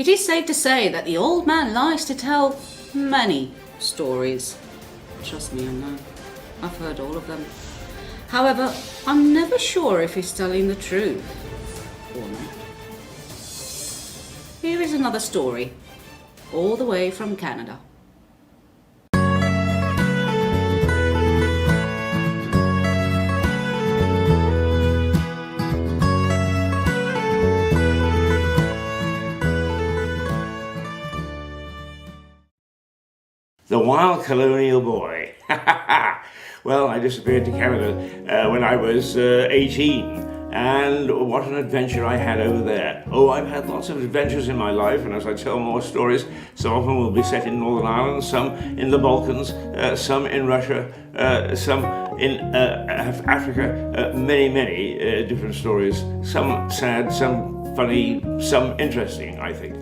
It is safe to say that the old man likes to tell many stories. Trust me, I know. I've heard all of them. However, I'm never sure if he's telling the truth or not. Here is another story, all the way from Canada. The Wild Colonial Boy. Well, I disappeared to Canada when I was 18, and what an adventure I had over there. Oh, I've had lots of adventures in my life, and as I tell more stories, some of them will be set in Northern Ireland, some in the Balkans, some in Russia, some in Africa, many different stories, some sad, some funny, some interesting, I think.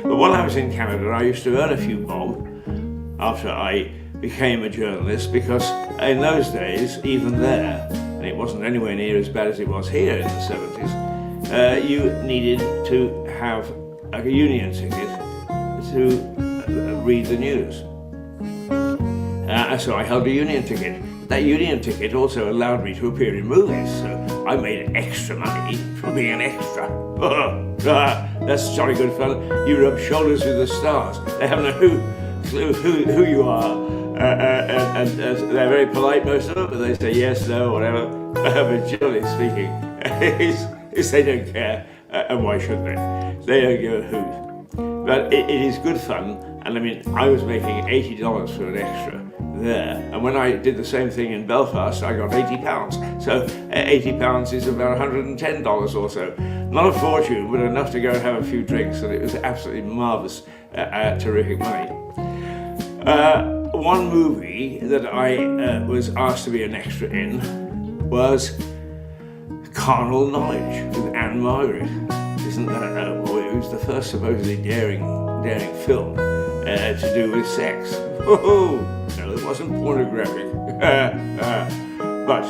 But while I was in Canada, I used to earn a few bob after I became a journalist, because in those days, even there, and it wasn't anywhere near as bad as it was here in the 70s, you needed to have a union ticket to read the news. So I held a union ticket. That union ticket also allowed me to appear in movies, so I made extra money from being an extra. That's jolly good fun. You rub shoulders with the stars. They have no clue who you are, and they're very polite, most of them, but they say yes, no, whatever. But generally speaking, is they don't care, and why should they? They don't give a hoot. But it is good fun, and I mean, I was making $80 for an extra there, and when I did the same thing in Belfast, I got £80. So £80 is about $110 or so. Not a fortune, but enough to go and have a few drinks, and it was absolutely marvellous, terrific money. One movie that I was asked to be an extra in was Carnal Knowledge with Anne Margaret. Isn't that boy? It was the first supposedly daring film to do with sex. Oh, no, it wasn't pornographic. But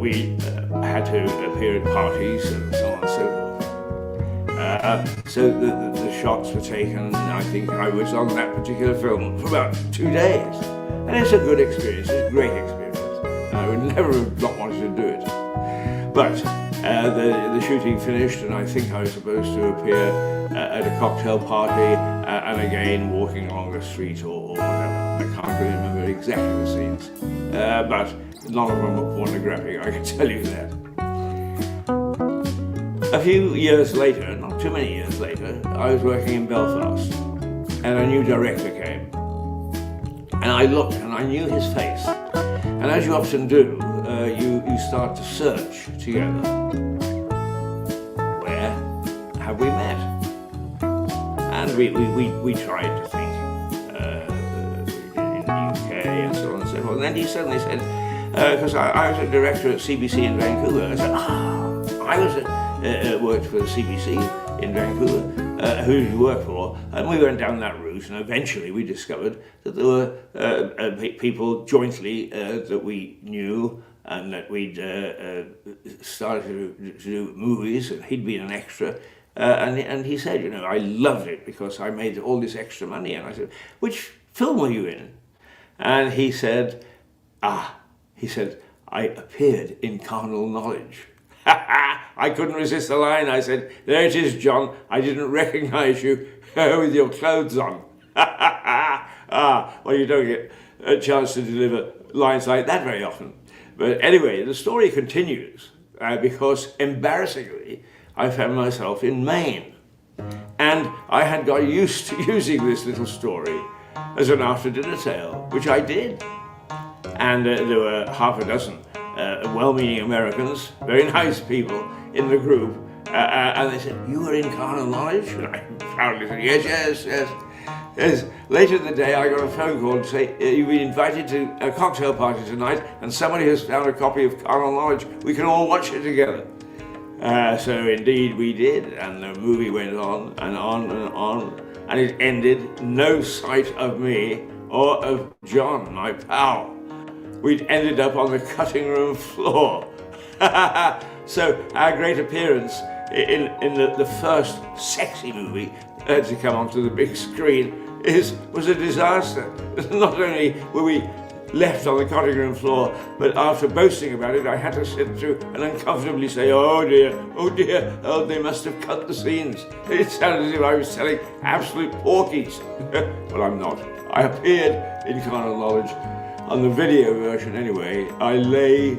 we had to appear at parties and so on and so forth. So the shots were taken. I think I was on that particular film for about 2 days. And it's a good experience, it's a great experience. I would never have not wanted to do it. But the shooting finished, and I think I was supposed to appear at a cocktail party and again walking along the street or whatever. I can't really remember exactly the scenes. But none of them were pornographic, I can tell you that. A few years later, not too many years later, I was working in Belfast, and a new director came. And I looked and I knew his face. And as you often do, you start to search together. Where have we met? And we tried to think in the UK and so on and so forth. And then he suddenly said, because I was a director at CBC in Vancouver, I said, I was worked for the CBC in Vancouver, who did you work for? And we went down that route, and eventually we discovered that there were people jointly that we knew, and that we'd started to do movies, and he'd been an extra. And he said, I loved it because I made all this extra money. And I said, which film were you in? And he said, I appeared in Carnal Knowledge. I couldn't resist the line. I said, there it is, John. I didn't recognize you with your clothes on. Well, you don't get a chance to deliver lines like that very often. But anyway, the story continues because, embarrassingly, I found myself in Maine. And I had got used to using this little story as an after-dinner tale, which I did. And there were half a dozen well-meaning Americans, very nice people in the group, and they said, you were in Carnal Knowledge? And I proudly said, yes. Later in the day, I got a phone call to say, you've been invited to a cocktail party tonight, and somebody has found a copy of Carnal Knowledge. We can all watch it together. So indeed we did, and the movie went on and on and on, and it ended no sight of me or of John, my pal. We'd ended up on the cutting room floor. So our great appearance in the first sexy movie to come onto the big screen was a disaster. Not only were we left on the cutting room floor, but after boasting about it, I had to sit through and uncomfortably say, oh dear, oh, they must have cut the scenes. It sounded as if I was telling absolute porkies. Well, I'm not. I appeared in Carnal Knowledge. On the video version anyway, I lay,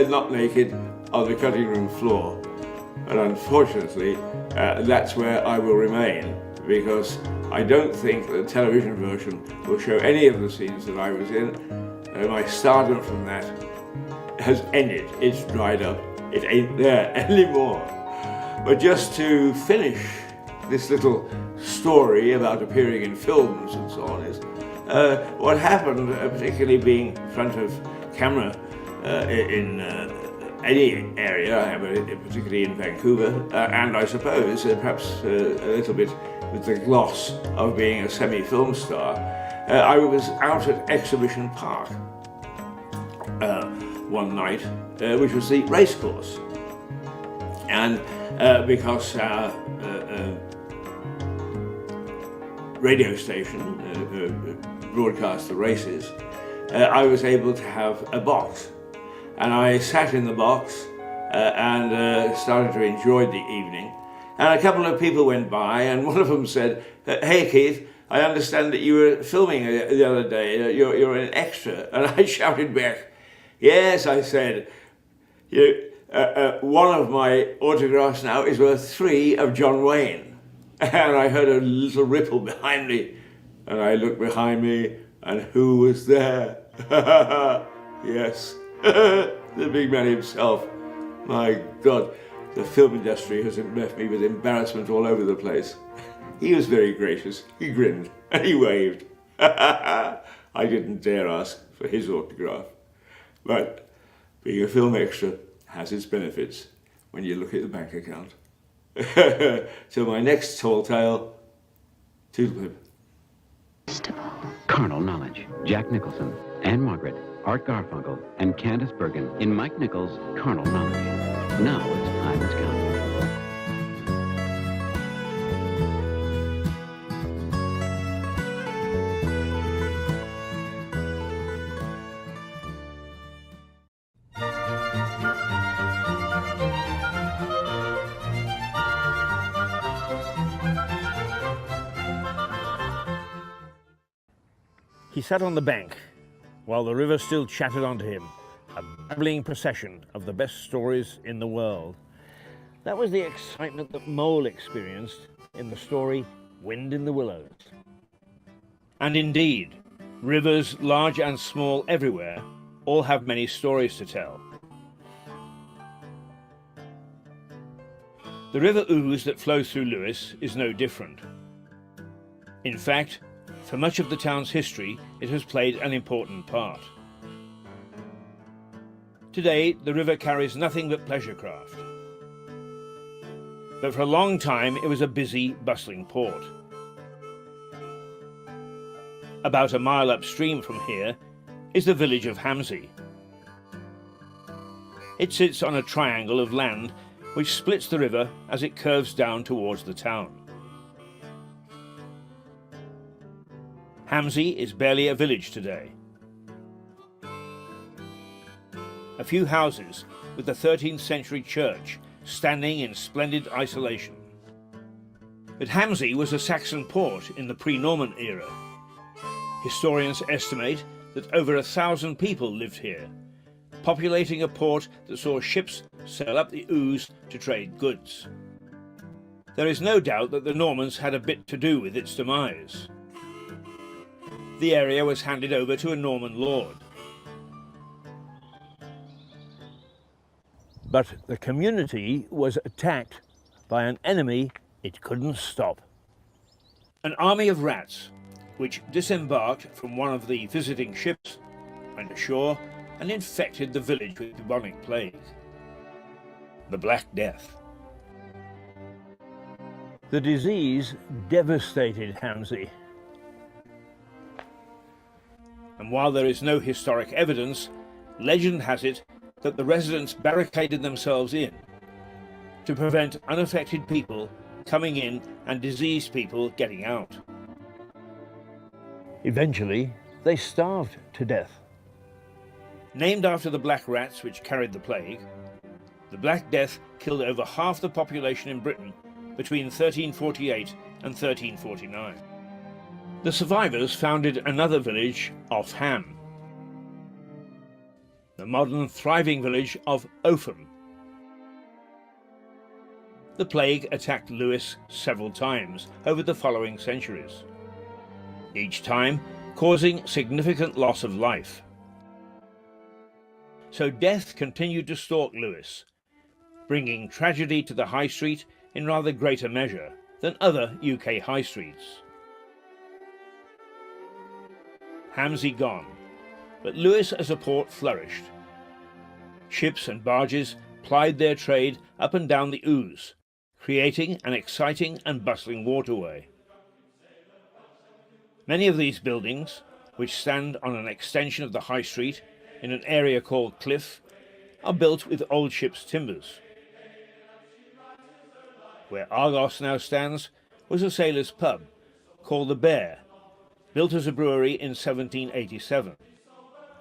not naked, on the cutting room floor. And unfortunately, that's where I will remain, because I don't think the television version will show any of the scenes that I was in. My stardom from that has ended. It's dried up. It ain't there anymore. But just to finish this little story about appearing in films and so on is what happened, particularly being in front of camera in any area, particularly in Vancouver, and I suppose perhaps a little bit with the gloss of being a semi-film star. I was out at Exhibition Park one night, which was the racecourse. And because our radio station broadcast the races, I was able to have a box. And I sat in the box and started to enjoy the evening. And a couple of people went by, and one of them said, "Hey Keith, I understand that you were filming the other day, you're an extra." And I shouted back, "Yes," I said, "one of my autographs now is worth 3 of John Wayne." And I heard a little ripple behind me, and I looked behind me, and who was there? Yes, the big man himself. My God, the film industry has left me with embarrassment all over the place. He was very gracious. He grinned and he waved. I didn't dare ask for his autograph. But being a film extra has its benefits when you look at the bank account. Till my next tall tale, toodlepip. Carnal Knowledge. Jack Nicholson, Anne Margaret, Art Garfunkel, and Candace Bergen in Mike Nichols' Carnal Knowledge. Now its time has come. He sat on the bank, while the river still chattered onto him, a babbling procession of the best stories in the world. That was the excitement that Mole experienced in the story Wind in the Willows. And indeed, rivers large and small everywhere all have many stories to tell. The River Ouse that flows through Lewes is no different. In fact, for much of the town's history, it has played an important part. Today, the river carries nothing but pleasure craft. But for a long time, it was a busy, bustling port. About a mile upstream from here is the village of Hamsey. It sits on a triangle of land which splits the river as it curves down towards the town. Hamsey is barely a village today. A few houses with the 13th century church standing in splendid isolation. But Hamsey was a Saxon port in the pre-Norman era. Historians estimate that over 1,000 people lived here, populating a port that saw ships sail up the Ouse to trade goods. There is no doubt that the Normans had a bit to do with its demise. The area was handed over to a Norman lord. But the community was attacked by an enemy it couldn't stop. An army of rats, which disembarked from one of the visiting ships, went ashore and infected the village with bubonic plague. The Black Death. The disease devastated Hamsey. And while there is no historic evidence, legend has it that the residents barricaded themselves in to prevent unaffected people coming in and diseased people getting out. Eventually, they starved to death. Named after the black rats which carried the plague, the Black Death killed over half the population in Britain between 1348 and 1349. The survivors founded another village off Ham, the modern thriving village of Opham. The plague attacked Lewes several times over the following centuries, each time causing significant loss of life. So death continued to stalk Lewes, bringing tragedy to the high street in rather greater measure than other UK high streets. Hamsey gone, but Lewes as a port flourished. Ships and barges plied their trade up and down the Ouse, creating an exciting and bustling waterway. Many of these buildings, which stand on an extension of the high street in an area called Cliff, are built with old ship's timbers. Where Argos now stands was a sailor's pub called the Bear, built as a brewery in 1787,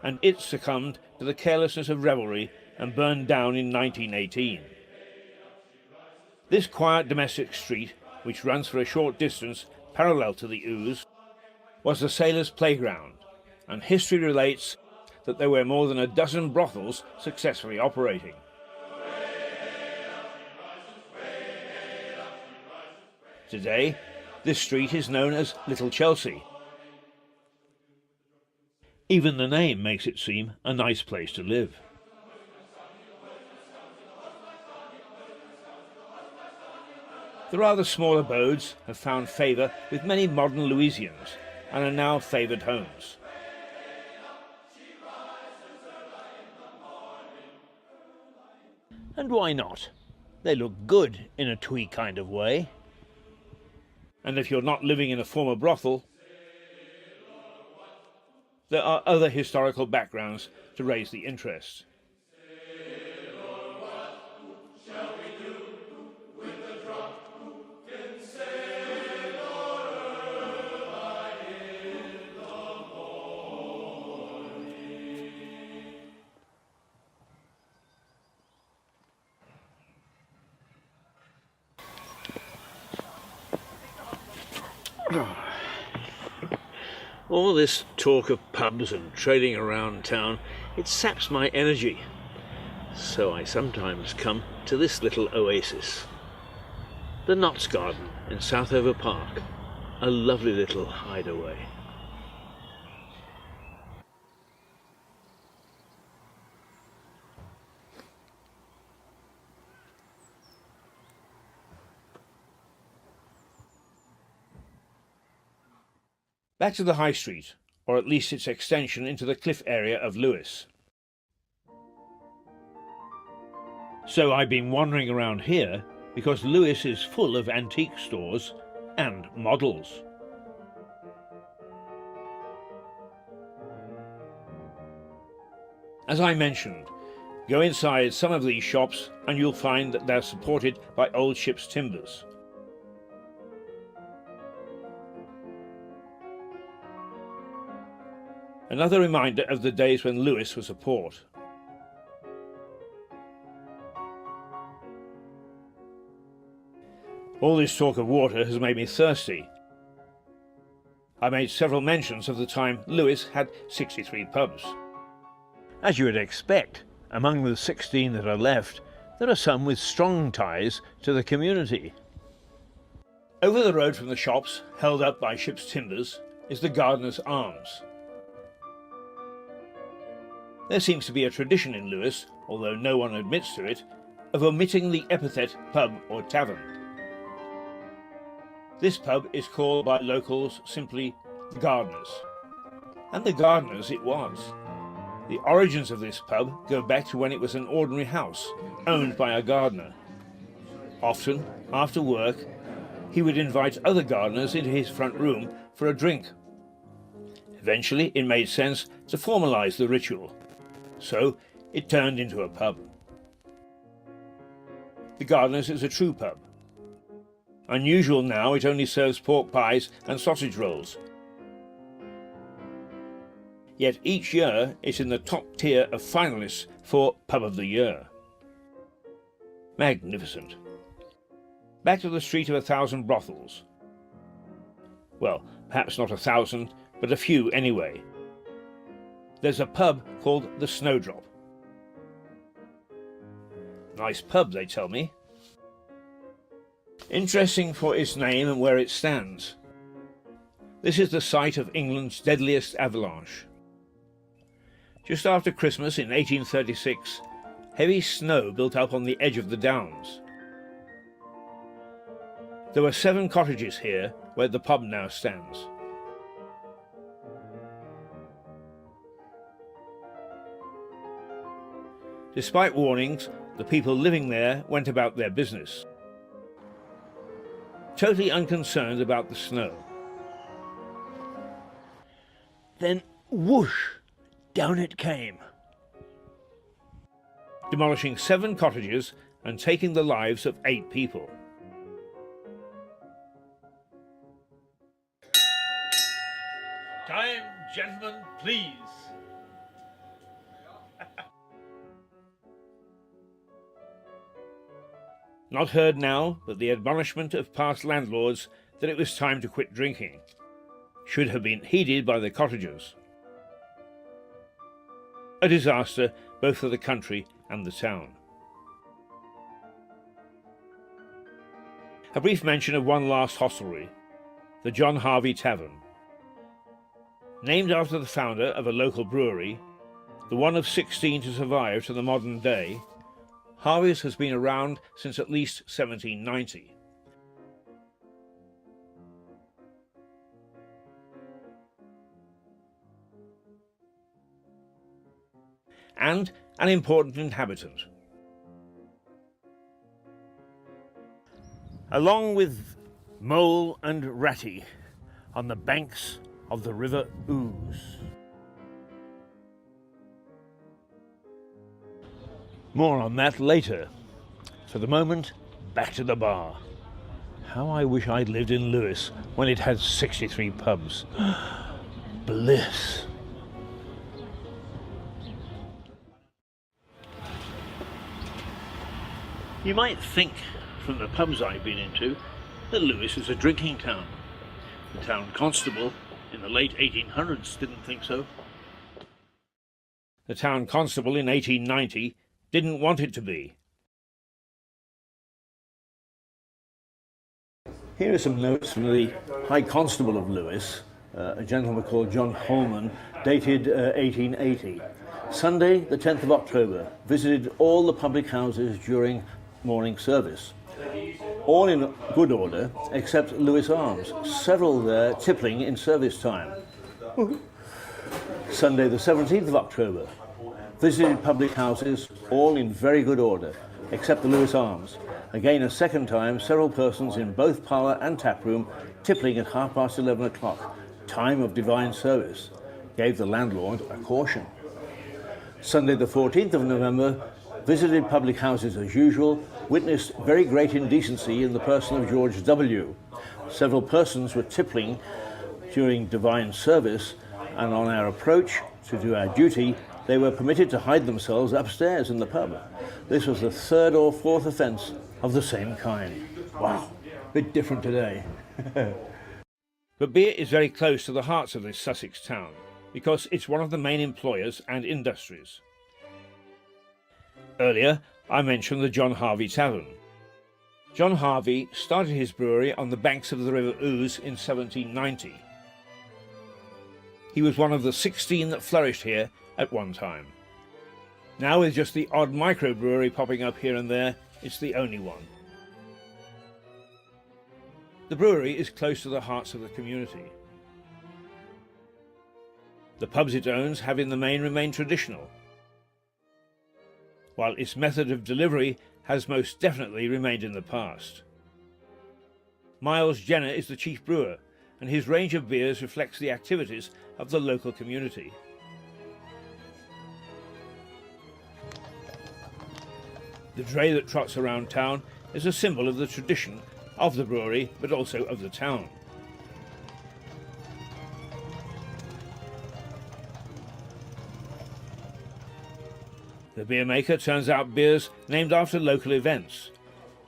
and it succumbed to the carelessness of revelry and burned down in 1918. This quiet domestic street, which runs for a short distance parallel to the Ouse, was the sailors' playground, and history relates that there were more than a dozen brothels successfully operating. Today, this street is known as Little Chelsea. Even the name makes it seem a nice place to live. The rather small abodes have found favour with many modern Lewesians and are now favoured homes. And why not? They look good in a twee kind of way. And if you're not living in a former brothel, there are other historical backgrounds to raise the interest. All this talk of pubs and trading around town, it saps my energy. So I sometimes come to this little oasis. The Notts Garden in Southover Park, a lovely little hideaway. Back to the High Street, or at least its extension into the cliff area of Lewes. So I've been wandering around here because Lewes is full of antique stores and models. As I mentioned, go inside some of these shops and you'll find that they're supported by old ship's timbers. Another reminder of the days when Lewes was a port. All this talk of water has made me thirsty. I made several mentions of the time Lewes had 63 pubs. As you would expect, among the 16 that are left, there are some with strong ties to the community. Over the road from the shops, held up by ship's timbers, is the Gardener's Arms. There seems to be a tradition in Lewes, although no one admits to it, of omitting the epithet pub or tavern. This pub is called by locals simply the Gardener's. And the Gardener's it was. The origins of this pub go back to when it was an ordinary house, owned by a gardener. Often, after work, he would invite other gardeners into his front room for a drink. Eventually, it made sense to formalize the ritual. So it turned into a pub. The Gardener's is a true pub. Unusual now, it only serves pork pies and sausage rolls. Yet each year it's in the top tier of finalists for Pub of the Year. Magnificent. Back to the Street of 1,000 Brothels. Well, perhaps not 1,000, but a few anyway. There's a pub called the Snowdrop. Nice pub, they tell me. Interesting for its name and where it stands. This is the site of England's deadliest avalanche. Just after Christmas in 1836, heavy snow built up on the edge of the downs. There were 7 cottages here where the pub now stands. Despite warnings, the people living there went about their business, totally unconcerned about the snow. Then whoosh, down it came, demolishing 7 cottages and taking the lives of 8 people. Time, gentlemen, please. Not heard now, but the admonishment of past landlords that it was time to quit drinking should have been heeded by the cottagers. A disaster both for the country and the town. A brief mention of one last hostelry, the John Harvey Tavern. Named after the founder of a local brewery, the one of 16 to survive to the modern day, Harvey's has been around since at least 1790. And an important inhabitant. Along with Mole and Ratty on the banks of the River Ouse. More on that later. For the moment, back to the bar. How I wish I'd lived in Lewes when it had 63 pubs. Bliss. You might think, from the pubs I've been into, that Lewes is a drinking town. The town constable in the late 1800s didn't think so. The town constable in 1890 didn't want it to be. Here are some notes from the High Constable of Lewes, a gentleman called John Holman, dated 1880. Sunday, the 10th of October, visited all the public houses during morning service. All in good order, except Lewes Arms, several there tippling in service time. Sunday, the 17th of October, visited public houses, all in very good order, except the Lewes Arms. Again, a second time, several persons in both parlour and taproom tippling at 11:30 o'clock, time of divine service. Gave the landlord a caution. Sunday, the 14th of November, visited public houses as usual, witnessed very great indecency in the person of George W. Several persons were tippling during divine service, and on our approach to do our duty, they were permitted to hide themselves upstairs in the pub. This was the 3rd or 4th offence of the same kind. Wow, bit different today. But beer is very close to the hearts of this Sussex town, because it's one of the main employers and industries. Earlier, I mentioned the John Harvey Tavern. John Harvey started his brewery on the banks of the River Ouse in 1790. He was one of the 16 that flourished here at one time. Now, with just the odd microbrewery popping up here and there, it's the only one. The brewery is close to the hearts of the community. The pubs it owns have in the main remained traditional, while its method of delivery has most definitely remained in the past. Miles Jenner is the chief brewer, and his range of beers reflects the activities of the local community. The dray that trots around town is a symbol of the tradition of the brewery, but also of the town. The beer maker turns out beers named after local events: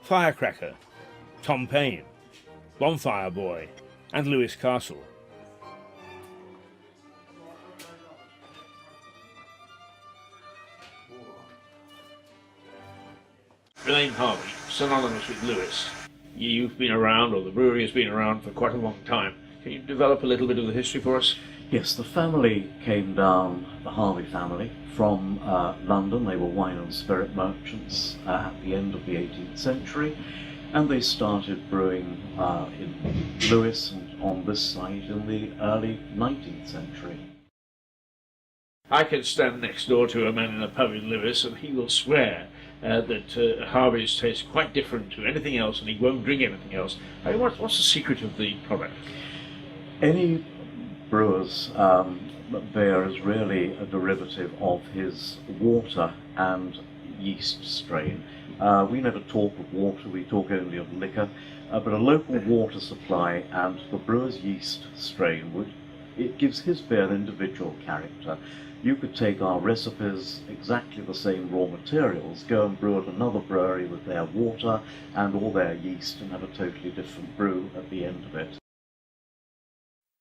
Firecracker, Tom Paine, Bonfire Boy, and Lewes Castle. The name Harvey, synonymous with Lewes. You've been around, or the brewery has been around for quite a long time. Can you develop a little bit of the history for us? Yes, the family came down, the Harvey family, from London. They were wine and spirit merchants at the end of the 18th century, and they started brewing in Lewes and on this site in the early 19th century. I can stand next door to a man in a pub in Lewes, and he will swear that Harvey's taste quite different to anything else, and he won't drink anything else. I mean, what's the secret of the product? Any brewer's beer is really a derivative of his water and yeast strain. We never talk of water, we talk only of liquor, but a local water supply and the brewer's yeast strain, it gives his beer an individual character. You could take our recipes, exactly the same raw materials, go and brew at another brewery with their water and all their yeast and have a totally different brew at the end of it.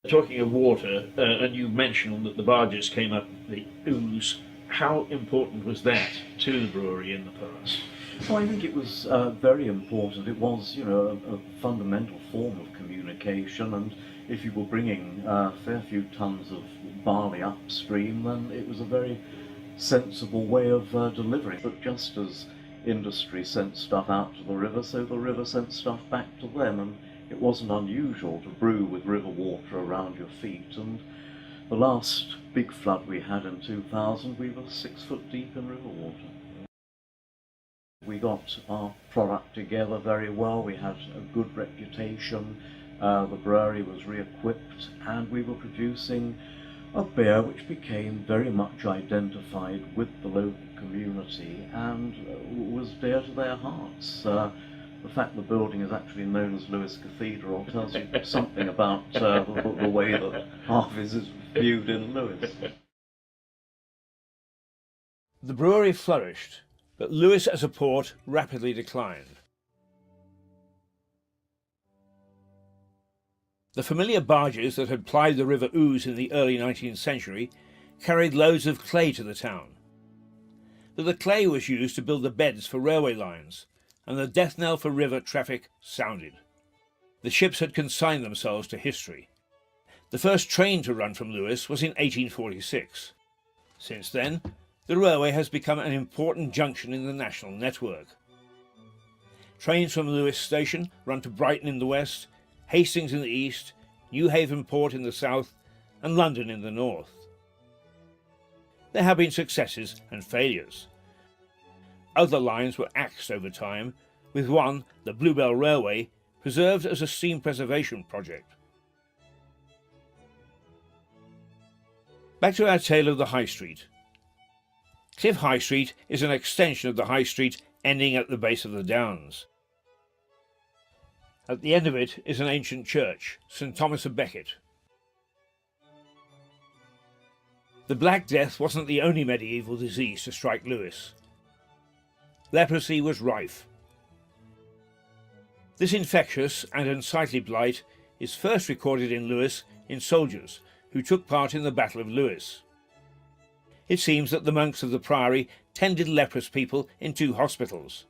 Talking of water, and you mentioned that the barges came up the Lewes. How important was that to the brewery in the past? Well, I think it was very important. It was, a fundamental form of communication, and if you were bringing a fair few tons of barley upstream, then it was a very sensible way of delivering. But just as industry sent stuff out to the river, so the river sent stuff back to them, and it wasn't unusual to brew with river water around your feet. And the last big flood we had in 2000, we were 6 foot deep in river water. We got our product together very well, we had a good reputation, the brewery was re-equipped, and we were producing a beer which became very much identified with the local community and was dear to their hearts. The fact the building is actually known as Lewes Cathedral tells you something about the way that Harvey's is viewed in Lewes. The brewery flourished, but Lewes as a port rapidly declined. The familiar barges that had plied the River Ouse in the early 19th century carried loads of clay to the town. But the clay was used to build the beds for railway lines, and the death knell for river traffic sounded. The ships had consigned themselves to history. The first train to run from Lewes was in 1846. Since then, the railway has become an important junction in the national network. Trains from Lewes station run to Brighton in the west, Hastings in the east, Newhaven Port in the south, and London in the north. There have been successes and failures. Other lines were axed over time, with one, the Bluebell Railway, preserved as a steam preservation project. Back to our tale of the High Street. Cliff High Street is an extension of the High Street ending at the base of the Downs. At the end of it is an ancient church, St. Thomas of Becket. The Black Death wasn't the only medieval disease to strike Lewes. Leprosy was rife. This infectious and unsightly blight is first recorded in Lewes in soldiers who took part in the Battle of Lewes. It seems that the monks of the priory tended leprous people in 2 hospitals.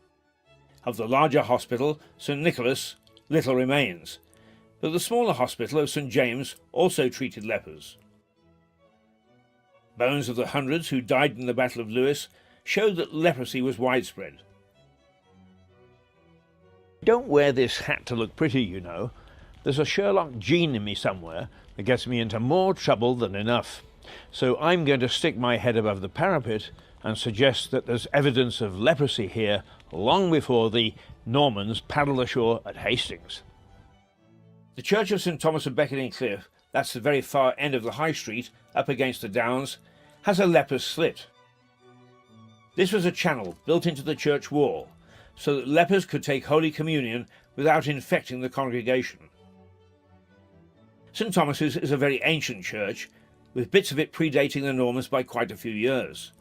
Of the larger hospital, St. Nicholas, little remains, but the smaller hospital of St. James also treated lepers. Bones of the hundreds who died in the Battle of Lewes showed that leprosy was widespread. Don't wear this hat to look pretty, you know. There's a Sherlock gene in me somewhere that gets me into more trouble than enough. So I'm going to stick my head above the parapet and suggest that there's evidence of leprosy here long before the Normans paddled ashore at Hastings. The Church of St. Thomas of Becket in Cliff, that's the very far end of the High Street, up against the Downs, has a leper's slit. This was a channel built into the church wall, so that lepers could take Holy Communion without infecting the congregation. St Thomas's is a very ancient church, with bits of it predating the Normans by quite a few years.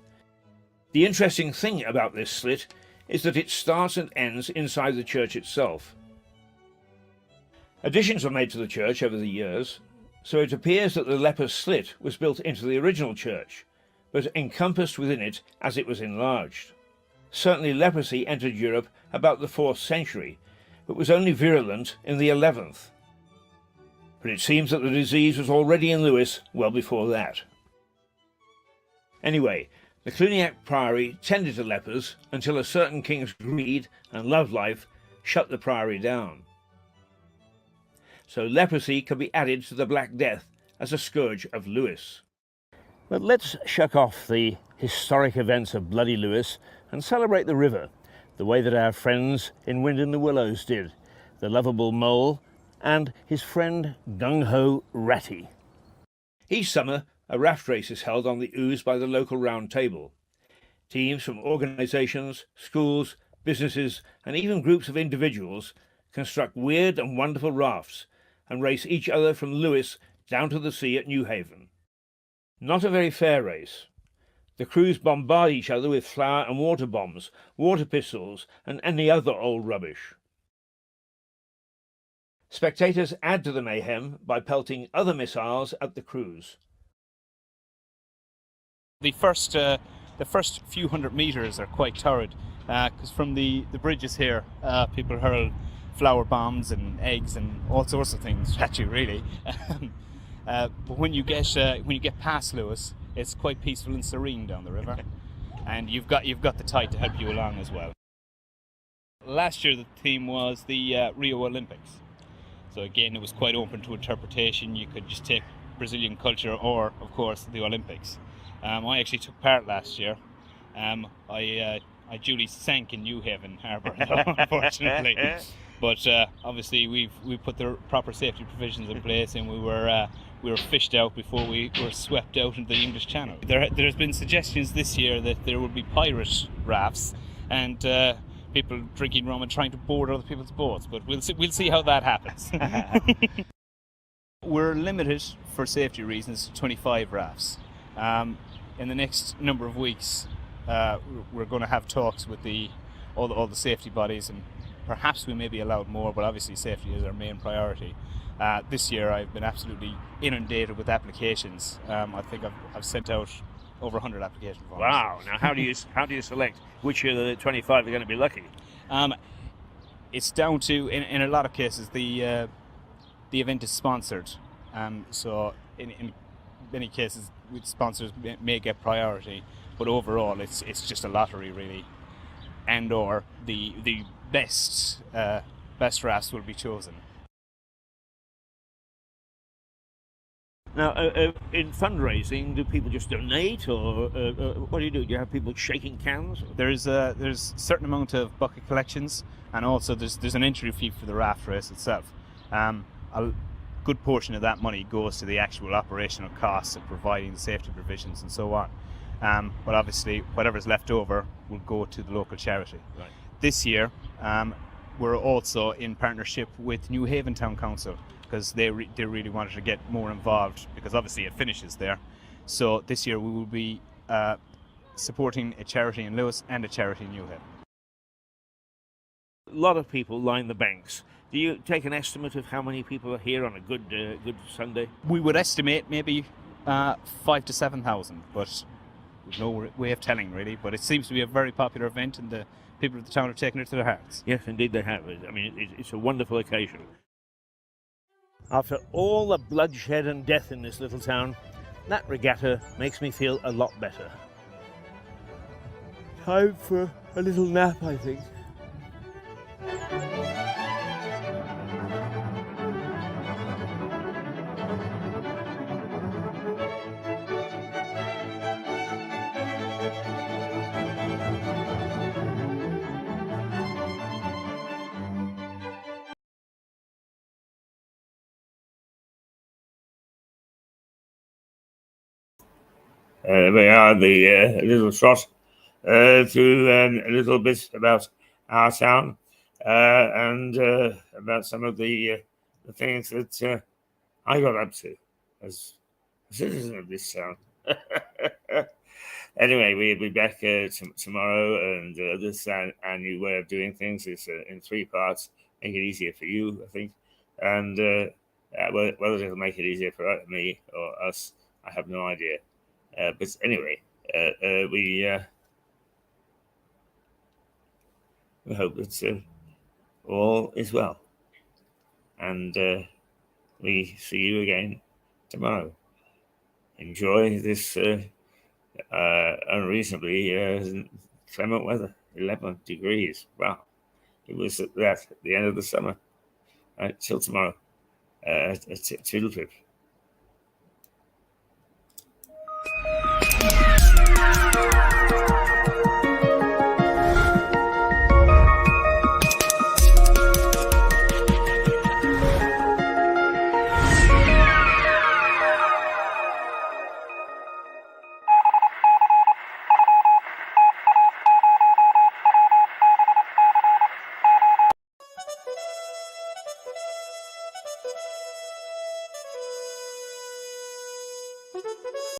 The interesting thing about this slit is that it starts and ends inside the church itself. Additions were made to the church over the years, so it appears that the leper's slit was built into the original church, but encompassed within it as it was enlarged. Certainly leprosy entered Europe about the 4th century, but was only virulent in the 11th. But it seems that the disease was already in Lewes well before that. Anyway, the Cluniac Priory tended to lepers until a certain king's greed and love life shut the priory down. So leprosy could be added to the Black Death as a scourge of Lewes. But let's shuck off the historic events of bloody Lewes and celebrate the river, the way that our friends in Wind in the Willows did, the lovable mole and his friend Gung-Ho Ratty. Each summer, a raft race is held on the Ouse by the local round table. Teams from organisations, schools, businesses and even groups of individuals construct weird and wonderful rafts and race each other from Lewes down to the sea at Newhaven. Not a very fair race. The crews bombard each other with flour and water bombs, water pistols and any other old rubbish. Spectators add to the mayhem by pelting other missiles at the crews. The first few hundred metres are quite torrid, because from the bridges here, people hurl flour bombs and eggs and all sorts of things at you, really. But when you get past Lewes, it's quite peaceful and serene down the river, and you've got the tide to help you along as well. Last year the theme was the Rio Olympics, so again it was quite open to interpretation. You could just take Brazilian culture or, of course, the Olympics. I actually took part last year. I duly sank in Newhaven Harbour, unfortunately. But obviously we put the proper safety provisions in place, and we were fished out before we were swept out into the English Channel. There's been suggestions this year that there will be pirate rafts and people drinking rum and trying to board other people's boats, but we'll see how that happens. We're limited for safety reasons to 25 rafts. In the next number of weeks, we're going to have talks with all the safety bodies, and perhaps we may be allowed more, but obviously safety is our main priority. This year I've been absolutely inundated with applications. I think I've sent out over 100 application forms. Wow! Now how do you select which of the 25 are going to be lucky? It's down to, in a lot of cases, the event is sponsored. So in many cases, sponsors may get priority, but overall it's just a lottery, really, and or the best rafts will be chosen. Now, in fundraising, do people just donate, or what do? Do you have people shaking cans? There's a certain amount of bucket collections, and also there's an entry fee for the raft race itself. A good portion of that money goes to the actual operational costs of providing the safety provisions and so on. But obviously, whatever's left over will go to the local charity. Right. This year, we're also in partnership with Newhaven Town Council, because they really wanted to get more involved, because obviously it finishes there. So this year we will be supporting a charity in Lewes and a charity in Newhaven. A lot of people line the banks. Do you take an estimate of how many people are here on a good Sunday? We would estimate maybe 5,000 to 7,000, but we've no way of telling, really. But it seems to be a very popular event, and the people of the town are taking it to their hearts. Yes, indeed they have. I mean, it's a wonderful occasion. After all the bloodshed and death in this little town, that regatta makes me feel a lot better. Time for a little nap, I think. We are the little shot through a little bit about our town. and about some of the things that I got up to as a citizen of this town. Anyway, we'll be back tomorrow, and this our new way of doing things is in 3 parts. Make it easier for you, I think, and whether it'll make it easier for me or us, I have no idea. But anyway, we hope that all is well, and we see you again tomorrow. Enjoy this unreasonably clement weather. 11 degrees. Wow. It was at the end of the summer. Right, till tomorrow. Toodle pip.